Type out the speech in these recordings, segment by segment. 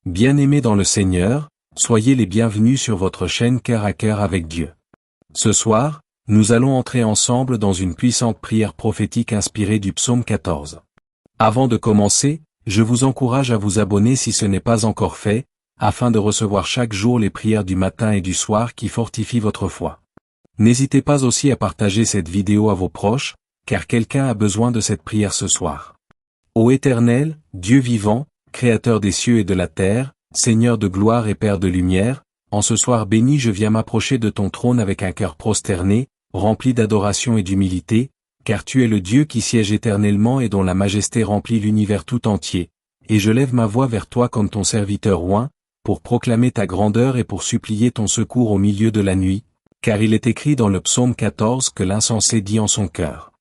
Bien-aimés dans le Seigneur, soyez les bienvenus sur votre chaîne Cœur à Cœur avec Dieu. Ce soir, nous allons entrer ensemble dans une puissante prière prophétique inspirée du psaume 14. Avant de commencer, je vous encourage à vous abonner si ce n'est pas encore fait, afin de recevoir chaque jour les prières du matin et du soir qui fortifient votre foi. N'hésitez pas aussi à partager cette vidéo à vos proches, car quelqu'un a besoin de cette prière ce soir. Ô Éternel, Dieu vivant, Créateur des cieux et de la terre, Seigneur de gloire et Père de lumière, en ce soir béni je viens m'approcher de ton trône avec un cœur prosterné, rempli d'adoration et d'humilité, car tu es le Dieu qui siège éternellement et dont la majesté remplit l'univers tout entier, et je lève ma voix vers toi comme ton serviteur oint, pour proclamer ta grandeur et pour supplier ton secours au milieu de la nuit, car il est écrit dans le psaume 14 que l'insensé dit en son cœur.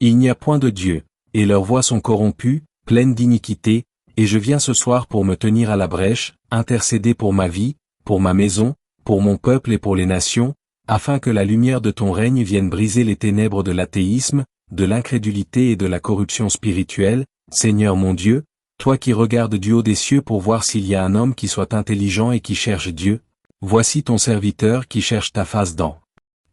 Il n'y a point de Dieu, et leurs voies sont corrompues, pleines d'iniquité, et je viens ce soir pour me tenir à la brèche, intercéder pour ma vie, pour ma maison, pour mon peuple et pour les nations, afin que la lumière de ton règne vienne briser les ténèbres de l'athéisme, de l'incrédulité et de la corruption spirituelle, Seigneur mon Dieu, toi qui regardes du haut des cieux pour voir s'il y a un homme qui soit intelligent et qui cherche Dieu, voici ton serviteur qui cherche ta face dans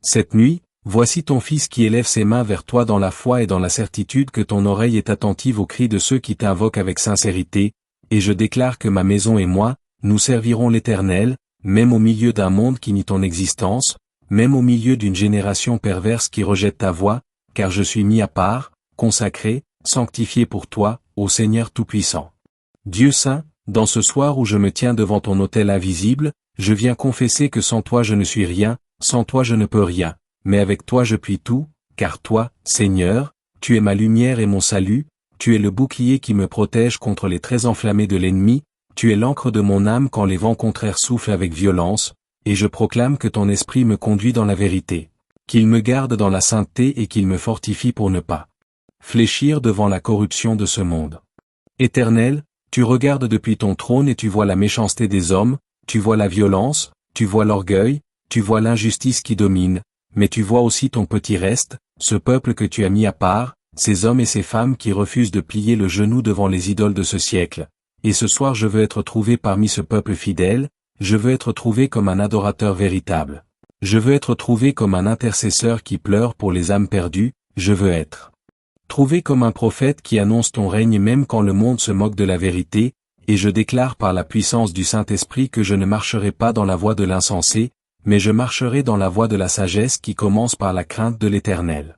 cette nuit. Voici ton Fils qui élève ses mains vers toi dans la foi et dans la certitude que ton oreille est attentive aux cris de ceux qui t'invoquent avec sincérité, et je déclare que ma maison et moi, nous servirons l'Éternel, même au milieu d'un monde qui nie ton existence, même au milieu d'une génération perverse qui rejette ta voix, car je suis mis à part, consacré, sanctifié pour toi, ô Seigneur Tout-Puissant. Dieu Saint, dans ce soir où je me tiens devant ton autel invisible, je viens confesser que sans toi je ne suis rien, sans toi je ne peux rien. Mais avec toi je puis tout, car toi, Seigneur, tu es ma lumière et mon salut, tu es le bouclier qui me protège contre les traits enflammés de l'ennemi, tu es l'ancre de mon âme quand les vents contraires soufflent avec violence, et je proclame que ton esprit me conduit dans la vérité, qu'il me garde dans la sainteté et qu'il me fortifie pour ne pas fléchir devant la corruption de ce monde. Éternel, tu regardes depuis ton trône et tu vois la méchanceté des hommes, tu vois la violence, tu vois l'orgueil, tu vois l'injustice qui domine, mais tu vois aussi ton petit reste, ce peuple que tu as mis à part, ces hommes et ces femmes qui refusent de plier le genou devant les idoles de ce siècle. Et ce soir je veux être trouvé parmi ce peuple fidèle, je veux être trouvé comme un adorateur véritable. Je veux être trouvé comme un intercesseur qui pleure pour les âmes perdues, je veux être trouvé comme un prophète qui annonce ton règne même quand le monde se moque de la vérité, et je déclare par la puissance du Saint-Esprit que je ne marcherai pas dans la voie de l'insensé, mais je marcherai dans la voie de la sagesse qui commence par la crainte de l'Éternel.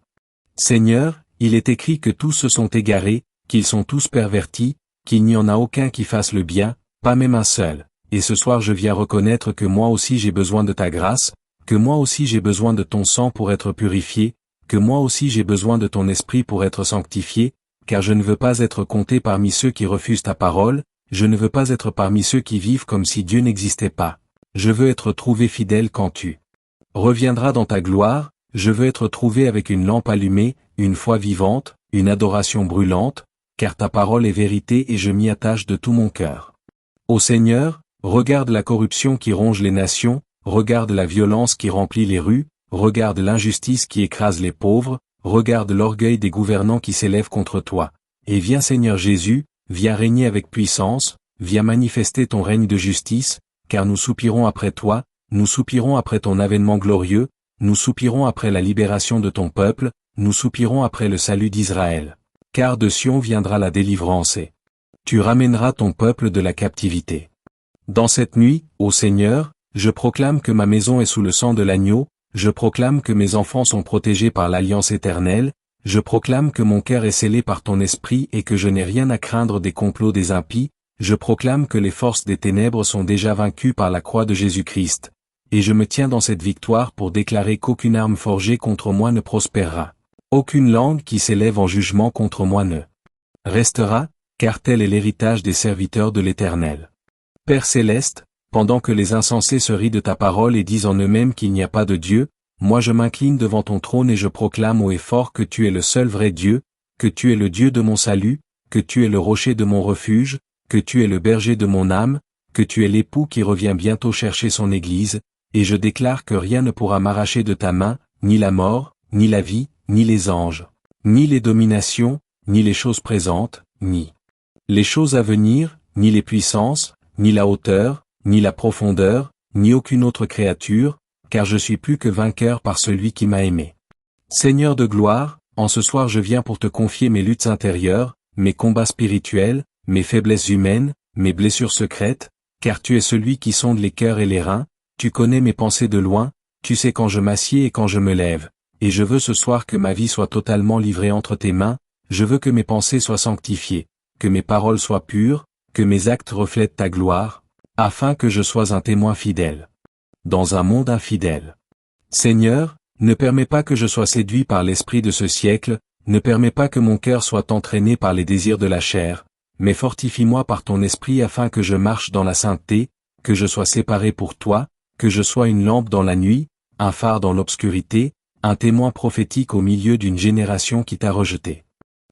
Seigneur, il est écrit que tous se sont égarés, qu'ils sont tous pervertis, qu'il n'y en a aucun qui fasse le bien, pas même un seul. Et ce soir je viens reconnaître que moi aussi j'ai besoin de ta grâce, que moi aussi j'ai besoin de ton sang pour être purifié, que moi aussi j'ai besoin de ton esprit pour être sanctifié, car je ne veux pas être compté parmi ceux qui refusent ta parole, je ne veux pas être parmi ceux qui vivent comme si Dieu n'existait pas. Je veux être trouvé fidèle quand tu reviendras dans ta gloire, je veux être trouvé avec une lampe allumée, une foi vivante, une adoration brûlante, car ta parole est vérité et je m'y attache de tout mon cœur. Ô Seigneur, regarde la corruption qui ronge les nations, regarde la violence qui remplit les rues, regarde l'injustice qui écrase les pauvres, regarde l'orgueil des gouvernants qui s'élèvent contre toi. Et viens Seigneur Jésus, viens régner avec puissance, viens manifester ton règne de justice, car nous soupirons après toi, nous soupirons après ton avènement glorieux, nous soupirons après la libération de ton peuple, nous soupirons après le salut d'Israël. Car de Sion viendra la délivrance et tu ramèneras ton peuple de la captivité. Dans cette nuit, ô Seigneur, je proclame que ma maison est sous le sang de l'agneau, je proclame que mes enfants sont protégés par l'alliance éternelle, je proclame que mon cœur est scellé par ton esprit et que je n'ai rien à craindre des complots des impies, je proclame que les forces des ténèbres sont déjà vaincues par la croix de Jésus-Christ, et je me tiens dans cette victoire pour déclarer qu'aucune arme forgée contre moi ne prospérera. Aucune langue qui s'élève en jugement contre moi ne restera, car tel est l'héritage des serviteurs de l'Éternel. Père céleste, pendant que les insensés se rient de ta parole et disent en eux-mêmes qu'il n'y a pas de Dieu, moi je m'incline devant ton trône et je proclame haut et fort que tu es le seul vrai Dieu, que tu es le Dieu de mon salut, que tu es le rocher de mon refuge, que tu es le berger de mon âme, que tu es l'époux qui revient bientôt chercher son Église, et je déclare que rien ne pourra m'arracher de ta main, ni la mort, ni la vie, ni les anges, ni les dominations, ni les choses présentes, ni les choses à venir, ni les puissances, ni la hauteur, ni la profondeur, ni aucune autre créature, car je suis plus que vainqueur par celui qui m'a aimé. Seigneur de gloire, en ce soir je viens pour te confier mes luttes intérieures, mes combats spirituels, mes faiblesses humaines, mes blessures secrètes, car tu es celui qui sonde les cœurs et les reins, tu connais mes pensées de loin, tu sais quand je m'assieds et quand je me lève, et je veux ce soir que ma vie soit totalement livrée entre tes mains, je veux que mes pensées soient sanctifiées, que mes paroles soient pures, que mes actes reflètent ta gloire, afin que je sois un témoin fidèle. Dans un monde infidèle. Seigneur, ne permets pas que je sois séduit par l'esprit de ce siècle, ne permets pas que mon cœur soit entraîné par les désirs de la chair, mais fortifie-moi par ton esprit afin que je marche dans la sainteté, que je sois séparé pour toi, que je sois une lampe dans la nuit, un phare dans l'obscurité, un témoin prophétique au milieu d'une génération qui t'a rejeté.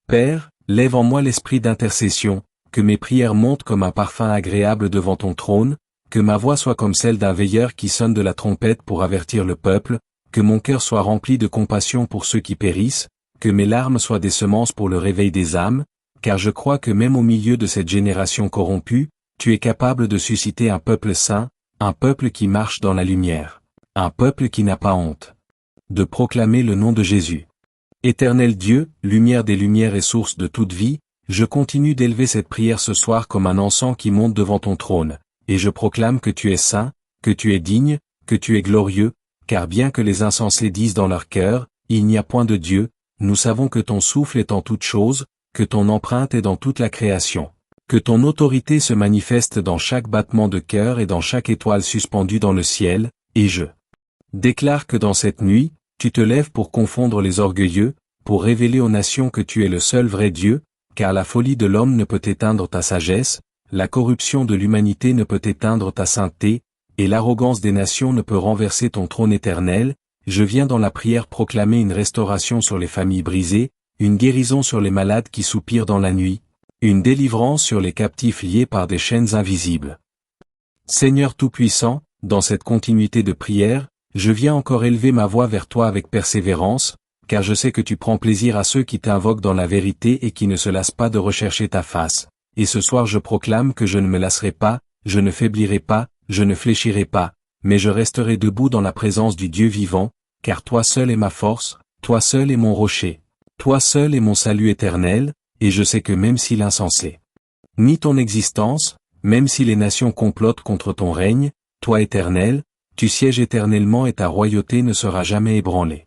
Père, lève en moi l'esprit d'intercession, que mes prières montent comme un parfum agréable devant ton trône, que ma voix soit comme celle d'un veilleur qui sonne de la trompette pour avertir le peuple, que mon cœur soit rempli de compassion pour ceux qui périssent, que mes larmes soient des semences pour le réveil des âmes, car je crois que même au milieu de cette génération corrompue, tu es capable de susciter un peuple saint, un peuple qui marche dans la lumière, un peuple qui n'a pas honte de proclamer le nom de Jésus. Éternel Dieu, lumière des lumières et source de toute vie, je continue d'élever cette prière ce soir comme un encens qui monte devant ton trône, et je proclame que tu es saint, que tu es digne, que tu es glorieux, car bien que les insensés disent dans leur cœur, il n'y a point de Dieu, nous savons que ton souffle est en toutes choses, que ton empreinte est dans toute la création, que ton autorité se manifeste dans chaque battement de cœur et dans chaque étoile suspendue dans le ciel, et je déclare que dans cette nuit, tu te lèves pour confondre les orgueilleux, pour révéler aux nations que tu es le seul vrai Dieu, car la folie de l'homme ne peut éteindre ta sagesse, la corruption de l'humanité ne peut éteindre ta sainteté, et l'arrogance des nations ne peut renverser ton trône éternel. Je viens dans la prière proclamer une restauration sur les familles brisées, une guérison sur les malades qui soupirent dans la nuit, une délivrance sur les captifs liés par des chaînes invisibles. Seigneur Tout-Puissant, dans cette continuité de prière, je viens encore élever ma voix vers toi avec persévérance, car je sais que tu prends plaisir à ceux qui t'invoquent dans la vérité et qui ne se lassent pas de rechercher ta face. Et ce soir je proclame que je ne me lasserai pas, je ne faiblirai pas, je ne fléchirai pas, mais je resterai debout dans la présence du Dieu vivant, car toi seul est ma force, toi seul est mon rocher, toi seul est mon salut éternel, et je sais que même si l'insensé nie ton existence, même si les nations complotent contre ton règne, toi éternel, tu sièges éternellement et ta royauté ne sera jamais ébranlée.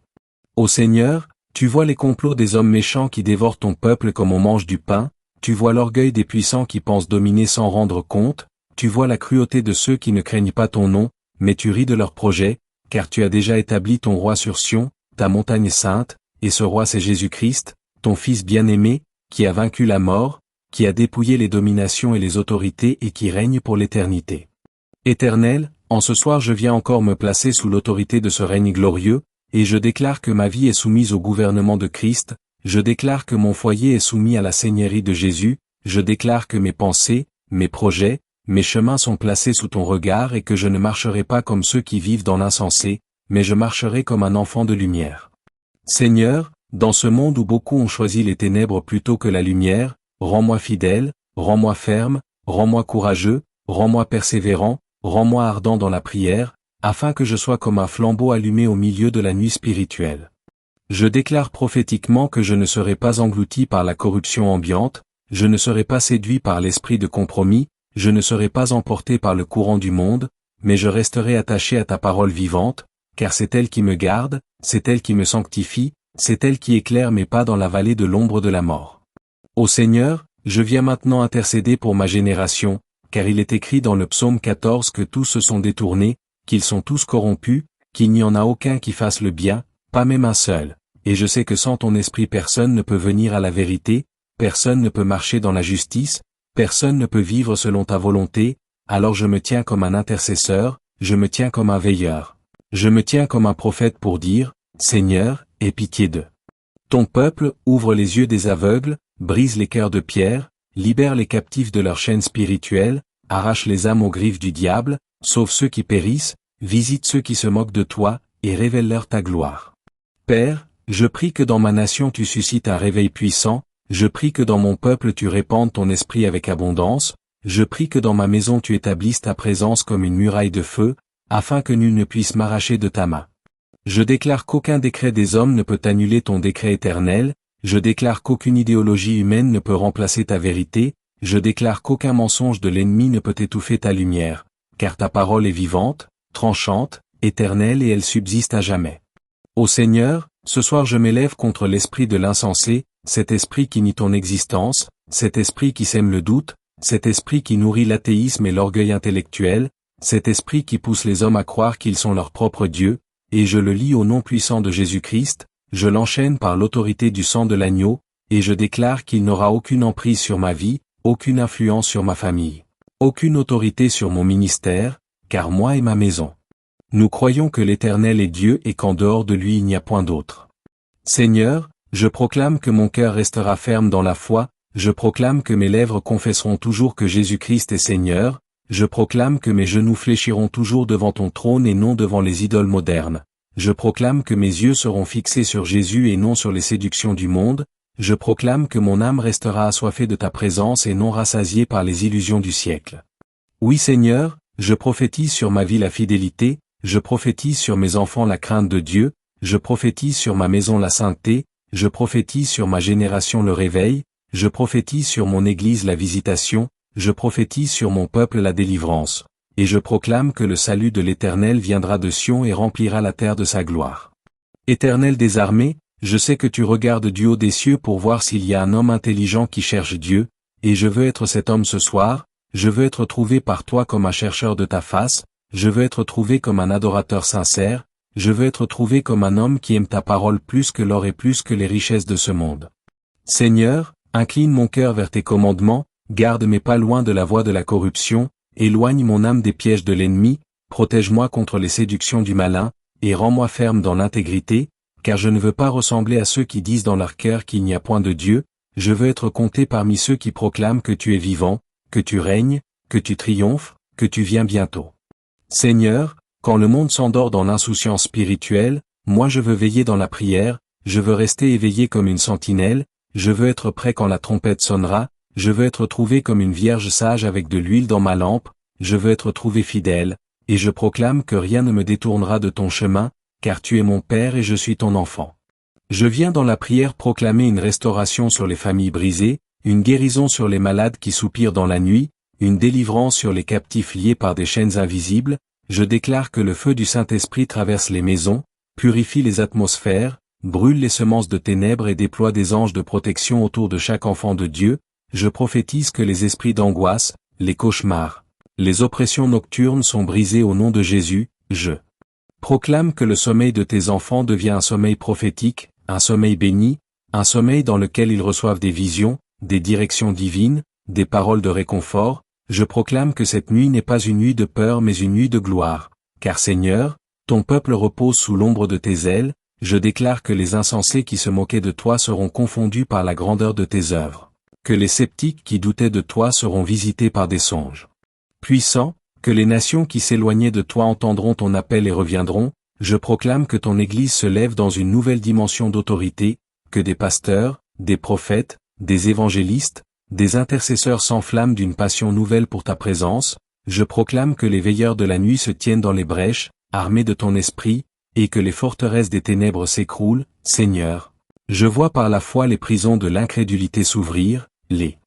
Ô Seigneur, tu vois les complots des hommes méchants qui dévorent ton peuple comme on mange du pain, tu vois l'orgueil des puissants qui pensent dominer sans rendre compte, tu vois la cruauté de ceux qui ne craignent pas ton nom, mais tu ris de leurs projets, car tu as déjà établi ton roi sur Sion, ta montagne sainte, et ce roi c'est Jésus-Christ, ton Fils bien-aimé, qui a vaincu la mort, qui a dépouillé les dominations et les autorités et qui règne pour l'éternité. Éternel, en ce soir je viens encore me placer sous l'autorité de ce règne glorieux, et je déclare que ma vie est soumise au gouvernement de Christ, je déclare que mon foyer est soumis à la seigneurie de Jésus, je déclare que mes pensées, mes projets, mes chemins sont placés sous ton regard et que je ne marcherai pas comme ceux qui vivent dans l'insensé, mais je marcherai comme un enfant de lumière. Seigneur, dans ce monde où beaucoup ont choisi les ténèbres plutôt que la lumière, rends-moi fidèle, rends-moi ferme, rends-moi courageux, rends-moi persévérant, rends-moi ardent dans la prière, afin que je sois comme un flambeau allumé au milieu de la nuit spirituelle. Je déclare prophétiquement que je ne serai pas englouti par la corruption ambiante, je ne serai pas séduit par l'esprit de compromis, je ne serai pas emporté par le courant du monde, mais je resterai attaché à ta parole vivante, car c'est elle qui me garde, c'est elle qui me sanctifie, c'est elle qui éclaire mes pas dans la vallée de l'ombre de la mort. Ô Seigneur, je viens maintenant intercéder pour ma génération, car il est écrit dans le psaume 14 que tous se sont détournés, qu'ils sont tous corrompus, qu'il n'y en a aucun qui fasse le bien, pas même un seul, et je sais que sans ton esprit personne ne peut venir à la vérité, personne ne peut marcher dans la justice, personne ne peut vivre selon ta volonté, alors je me tiens comme un intercesseur, je me tiens comme un veilleur, je me tiens comme un prophète pour dire, Seigneur, aie pitié d'eux. Ton peuple ouvre les yeux des aveugles, brise les cœurs de pierre, libère les captifs de leurs chaînes spirituelles, arrache les âmes aux griffes du diable, sauve ceux qui périssent, visite ceux qui se moquent de toi, et révèle-leur ta gloire. Père, je prie que dans ma nation tu suscites un réveil puissant, je prie que dans mon peuple tu répandes ton esprit avec abondance, je prie que dans ma maison tu établisses ta présence comme une muraille de feu, afin que nul ne puisse m'arracher de ta main. Je déclare qu'aucun décret des hommes ne peut annuler ton décret éternel, je déclare qu'aucune idéologie humaine ne peut remplacer ta vérité, je déclare qu'aucun mensonge de l'ennemi ne peut étouffer ta lumière, car ta parole est vivante, tranchante, éternelle et elle subsiste à jamais. Ô Seigneur, ce soir je m'élève contre l'esprit de l'insensé, cet esprit qui nie ton existence, cet esprit qui sème le doute, cet esprit qui nourrit l'athéisme et l'orgueil intellectuel, cet esprit qui pousse les hommes à croire qu'ils sont leur propre Dieu, et je le lis au nom puissant de Jésus-Christ, je l'enchaîne par l'autorité du sang de l'agneau, et je déclare qu'il n'aura aucune emprise sur ma vie, aucune influence sur ma famille, aucune autorité sur mon ministère, car moi et ma maison. Nous croyons que l'Éternel est Dieu et qu'en dehors de lui il n'y a point d'autre. Seigneur, je proclame que mon cœur restera ferme dans la foi, je proclame que mes lèvres confesseront toujours que Jésus-Christ est Seigneur, je proclame que mes genoux fléchiront toujours devant ton trône et non devant les idoles modernes. Je proclame que mes yeux seront fixés sur Jésus et non sur les séductions du monde, je proclame que mon âme restera assoiffée de ta présence et non rassasiée par les illusions du siècle. Oui Seigneur, je prophétise sur ma vie la fidélité, je prophétise sur mes enfants la crainte de Dieu, je prophétise sur ma maison la sainteté, je prophétise sur ma génération le réveil, je prophétise sur mon Église la visitation, je prophétise sur mon peuple la délivrance, et je proclame que le salut de l'Éternel viendra de Sion et remplira la terre de sa gloire. Éternel des armées, je sais que tu regardes du haut des cieux pour voir s'il y a un homme intelligent qui cherche Dieu, et je veux être cet homme ce soir, je veux être trouvé par toi comme un chercheur de ta face, je veux être trouvé comme un adorateur sincère, je veux être trouvé comme un homme qui aime ta parole plus que l'or et plus que les richesses de ce monde. Seigneur, incline mon cœur vers tes commandements, garde mes pas loin de la voie de la corruption, éloigne mon âme des pièges de l'ennemi, protège-moi contre les séductions du malin, et rends-moi ferme dans l'intégrité, car je ne veux pas ressembler à ceux qui disent dans leur cœur qu'il n'y a point de Dieu, je veux être compté parmi ceux qui proclament que tu es vivant, que tu règnes, que tu triomphes, que tu viens bientôt. Seigneur, quand le monde s'endort dans l'insouciance spirituelle, moi je veux veiller dans la prière, je veux rester éveillé comme une sentinelle, je veux être prêt quand la trompette sonnera, je veux être trouvé comme une vierge sage avec de l'huile dans ma lampe, je veux être trouvé fidèle, et je proclame que rien ne me détournera de ton chemin, car tu es mon Père et je suis ton enfant. Je viens dans la prière proclamer une restauration sur les familles brisées, une guérison sur les malades qui soupirent dans la nuit, une délivrance sur les captifs liés par des chaînes invisibles, je déclare que le feu du Saint-Esprit traverse les maisons, purifie les atmosphères, brûle les semences de ténèbres et déploie des anges de protection autour de chaque enfant de Dieu, je prophétise que les esprits d'angoisse, les cauchemars, les oppressions nocturnes sont brisés au nom de Jésus, je proclame que le sommeil de tes enfants devient un sommeil prophétique, un sommeil béni, un sommeil dans lequel ils reçoivent des visions, des directions divines, des paroles de réconfort, je proclame que cette nuit n'est pas une nuit de peur mais une nuit de gloire, car Seigneur, ton peuple repose sous l'ombre de tes ailes, je déclare que les insensés qui se moquaient de toi seront confondus par la grandeur de tes œuvres, que les sceptiques qui doutaient de toi seront visités par des songes. Puissant, que les nations qui s'éloignaient de toi entendront ton appel et reviendront, je proclame que ton Église se lève dans une nouvelle dimension d'autorité, que des pasteurs, des prophètes, des évangélistes, des intercesseurs s'enflamment d'une passion nouvelle pour ta présence, je proclame que les veilleurs de la nuit se tiennent dans les brèches, armés de ton esprit, et que les forteresses des ténèbres s'écroulent, Seigneur. Je vois par la foi les prisons de l'incrédulité s'ouvrir, les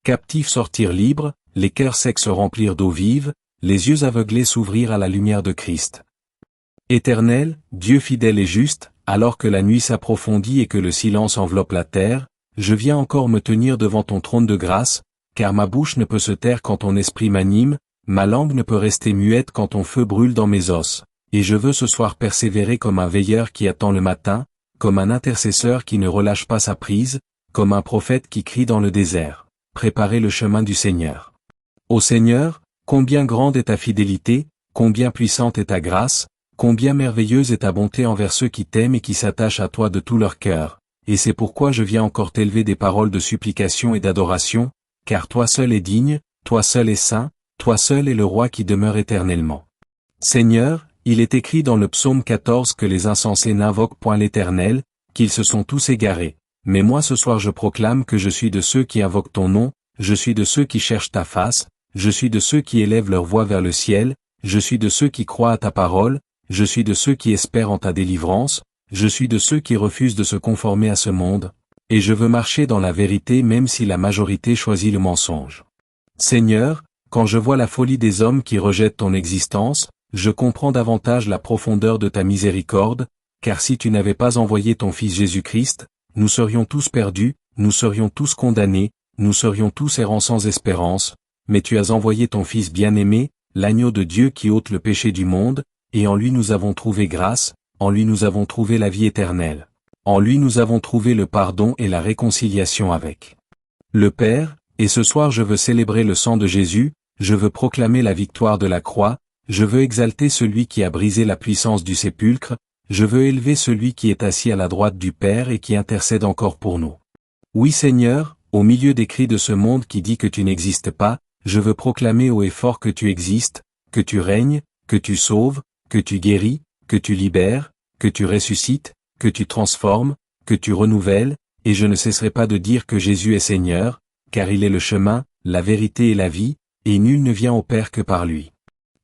captifs sortir libres, les cœurs secs se remplir d'eau vive, les yeux aveuglés s'ouvrir à la lumière de Christ. Éternel, Dieu fidèle et juste, alors que la nuit s'approfondit et que le silence enveloppe la terre, je viens encore me tenir devant ton trône de grâce, car ma bouche ne peut se taire quand ton esprit m'anime, ma langue ne peut rester muette quand ton feu brûle dans mes os, et je veux ce soir persévérer comme un veilleur qui attend le matin, comme un intercesseur qui ne relâche pas sa prise, comme un prophète qui crie dans le désert, préparez le chemin du Seigneur. Ô Seigneur, combien grande est ta fidélité, combien puissante est ta grâce, combien merveilleuse est ta bonté envers ceux qui t'aiment et qui s'attachent à toi de tout leur cœur. Et c'est pourquoi je viens encore t'élever des paroles de supplication et d'adoration, car toi seul es digne, toi seul es saint, toi seul es le roi qui demeure éternellement. Seigneur, il est écrit dans le psaume 14 que les insensés n'invoquent point l'Éternel, qu'ils se sont tous égarés. Mais moi ce soir je proclame que je suis de ceux qui invoquent ton nom, je suis de ceux qui cherchent ta face, je suis de ceux qui élèvent leur voix vers le ciel, je suis de ceux qui croient à ta parole, je suis de ceux qui espèrent en ta délivrance, je suis de ceux qui refusent de se conformer à ce monde, et je veux marcher dans la vérité même si la majorité choisit le mensonge. Seigneur, quand je vois la folie des hommes qui rejettent ton existence, je comprends davantage la profondeur de ta miséricorde, car si tu n'avais pas envoyé ton Fils Jésus-Christ, nous serions tous perdus, nous serions tous condamnés, nous serions tous errants sans espérance, mais tu as envoyé ton Fils bien-aimé, l'agneau de Dieu qui ôte le péché du monde, et en lui nous avons trouvé grâce, en lui nous avons trouvé la vie éternelle. En lui nous avons trouvé le pardon et la réconciliation avec le Père, et ce soir je veux célébrer le sang de Jésus, je veux proclamer la victoire de la croix, je veux exalter celui qui a brisé la puissance du sépulcre, je veux élever celui qui est assis à la droite du Père et qui intercède encore pour nous. Oui Seigneur, au milieu des cris de ce monde qui dit que tu n'existes pas, je veux proclamer haut et fort que tu existes, que tu règnes, que tu sauves, que tu guéris, que tu libères, que tu ressuscites, que tu transformes, que tu renouvelles, et je ne cesserai pas de dire que Jésus est Seigneur, car il est le chemin, la vérité et la vie, et nul ne vient au Père que par lui.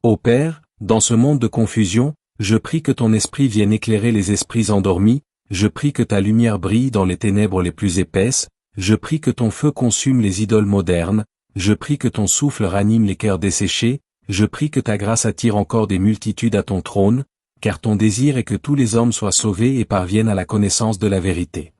Ô Père, dans ce monde de confusion, je prie que ton esprit vienne éclairer les esprits endormis, je prie que ta lumière brille dans les ténèbres les plus épaisses, je prie que ton feu consume les idoles modernes, je prie que ton souffle ranime les cœurs desséchés, je prie que ta grâce attire encore des multitudes à ton trône, car ton désir est que tous les hommes soient sauvés et parviennent à la connaissance de la vérité.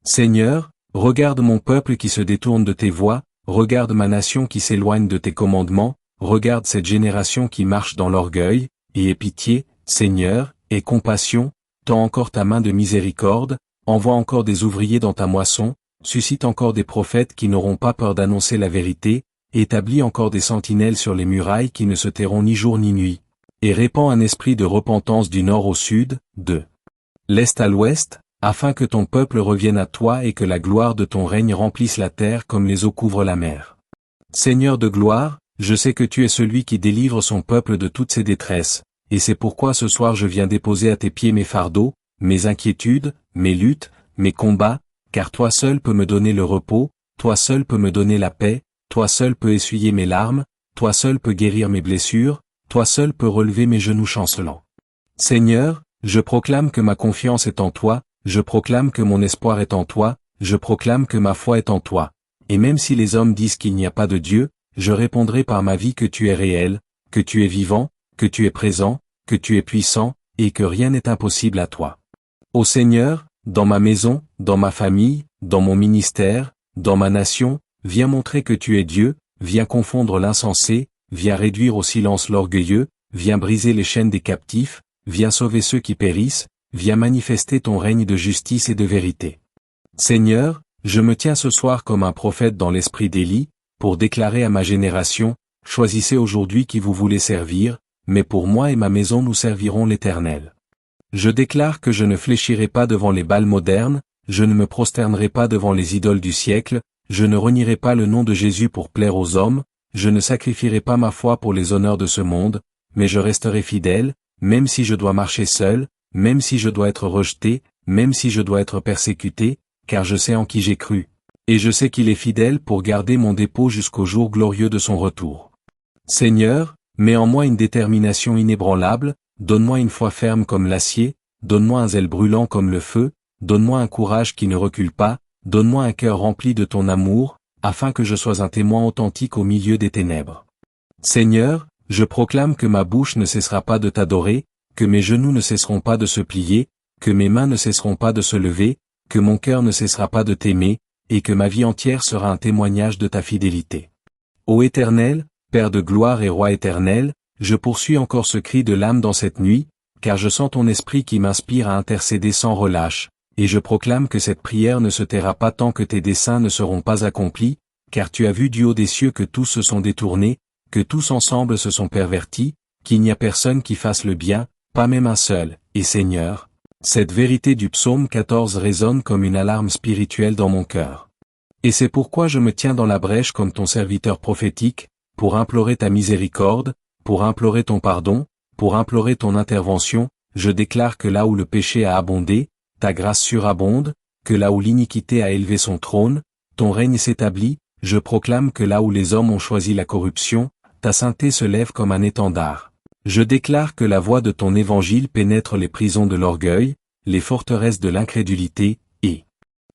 Seigneur, regarde mon peuple qui se détourne de tes voies, regarde ma nation qui s'éloigne de tes commandements, regarde cette génération qui marche dans l'orgueil, et aie pitié, Seigneur, aie compassion, tends encore ta main de miséricorde, envoie encore des ouvriers dans ta moisson, suscite encore des prophètes qui n'auront pas peur d'annoncer la vérité, établis encore des sentinelles sur les murailles qui ne se tairont ni jour ni nuit, et répand un esprit de repentance du nord au sud, de l'est à l'ouest, afin que ton peuple revienne à toi et que la gloire de ton règne remplisse la terre comme les eaux couvrent la mer. Seigneur de gloire, je sais que tu es celui qui délivre son peuple de toutes ses détresses, et c'est pourquoi ce soir je viens déposer à tes pieds mes fardeaux, mes inquiétudes, mes luttes, mes combats, car toi seul peux me donner le repos, toi seul peux me donner la paix, toi seul peux essuyer mes larmes, toi seul peux guérir mes blessures, toi seul peux relever mes genoux chancelants. Seigneur, je proclame que ma confiance est en toi, je proclame que mon espoir est en toi, je proclame que ma foi est en toi. Et même si les hommes disent qu'il n'y a pas de Dieu, je répondrai par ma vie que tu es réel, que tu es vivant, que tu es présent, que tu es puissant, et que rien n'est impossible à toi. Ô Seigneur, dans ma maison, dans ma famille, dans mon ministère, dans ma nation, viens montrer que tu es Dieu, viens confondre l'insensé, viens réduire au silence l'orgueilleux, viens briser les chaînes des captifs, viens sauver ceux qui périssent, viens manifester ton règne de justice et de vérité. Seigneur, je me tiens ce soir comme un prophète dans l'esprit d'Élie, pour déclarer à ma génération, choisissez aujourd'hui qui vous voulez servir, mais pour moi et ma maison nous servirons l'Éternel. Je déclare que je ne fléchirai pas devant les Baals modernes, je ne me prosternerai pas devant les idoles du siècle, je ne renierai pas le nom de Jésus pour plaire aux hommes, je ne sacrifierai pas ma foi pour les honneurs de ce monde, mais je resterai fidèle, même si je dois marcher seul, même si je dois être rejeté, même si je dois être persécuté, car je sais en qui j'ai cru. Et je sais qu'il est fidèle pour garder mon dépôt jusqu'au jour glorieux de son retour. Seigneur, mets en moi une détermination inébranlable, donne-moi une foi ferme comme l'acier, donne-moi un zèle brûlant comme le feu, donne-moi un courage qui ne recule pas, donne-moi un cœur rempli de ton amour, afin que je sois un témoin authentique au milieu des ténèbres. Seigneur, je proclame que ma bouche ne cessera pas de t'adorer, que mes genoux ne cesseront pas de se plier, que mes mains ne cesseront pas de se lever, que mon cœur ne cessera pas de t'aimer, et que ma vie entière sera un témoignage de ta fidélité. Ô Éternel, Père de gloire et Roi éternel, je poursuis encore ce cri de l'âme dans cette nuit, car je sens ton esprit qui m'inspire à intercéder sans relâche, et je proclame que cette prière ne se taira pas tant que tes desseins ne seront pas accomplis, car tu as vu du haut des cieux que tous se sont détournés, que tous ensemble se sont pervertis, qu'il n'y a personne qui fasse le bien, pas même un seul, et Seigneur, cette vérité du psaume 14 résonne comme une alarme spirituelle dans mon cœur. Et c'est pourquoi je me tiens dans la brèche comme ton serviteur prophétique, pour implorer ta miséricorde, pour implorer ton pardon, pour implorer ton intervention, je déclare que là où le péché a abondé, ta grâce surabonde, que là où l'iniquité a élevé son trône, ton règne s'établit, Je proclame que là où les hommes ont choisi la corruption, ta sainteté se lève comme un étendard. Je déclare que la voix de ton évangile pénètre les prisons de l'orgueil, les forteresses de l'incrédulité, et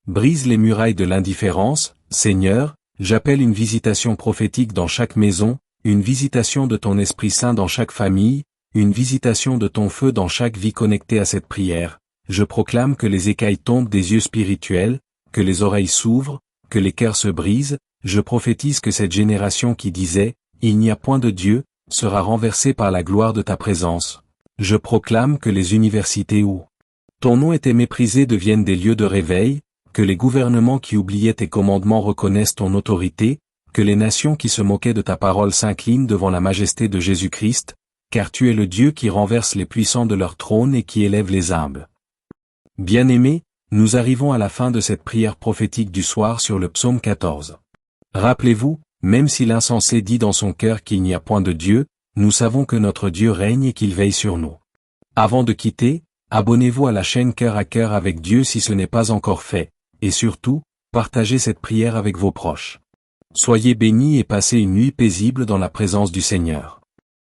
brise les murailles de l'indifférence. Seigneur, j'appelle une visitation prophétique dans chaque maison, une visitation de ton Esprit Saint dans chaque famille, une visitation de ton feu dans chaque vie connectée à cette prière. Je proclame que les écailles tombent des yeux spirituels, que les oreilles s'ouvrent, que les cœurs se brisent. Je prophétise que cette génération qui disait « Il n'y a point de Dieu » sera renversée par la gloire de ta présence. Je proclame que les universités où ton nom était méprisé deviennent des lieux de réveil, que les gouvernements qui oubliaient tes commandements reconnaissent ton autorité, que les nations qui se moquaient de ta parole s'inclinent devant la majesté de Jésus-Christ, car tu es le Dieu qui renverse les puissants de leur trône et qui élève les humbles. Bien-aimés, nous arrivons à la fin de cette prière prophétique du soir sur le psaume 14. Rappelez-vous, même si l'insensé dit dans son cœur qu'il n'y a point de Dieu, nous savons que notre Dieu règne et qu'il veille sur nous. Avant de quitter, abonnez-vous à la chaîne Cœur à Cœur avec Dieu si ce n'est pas encore fait, et surtout, partagez cette prière avec vos proches. Soyez bénis et passez une nuit paisible dans la présence du Seigneur.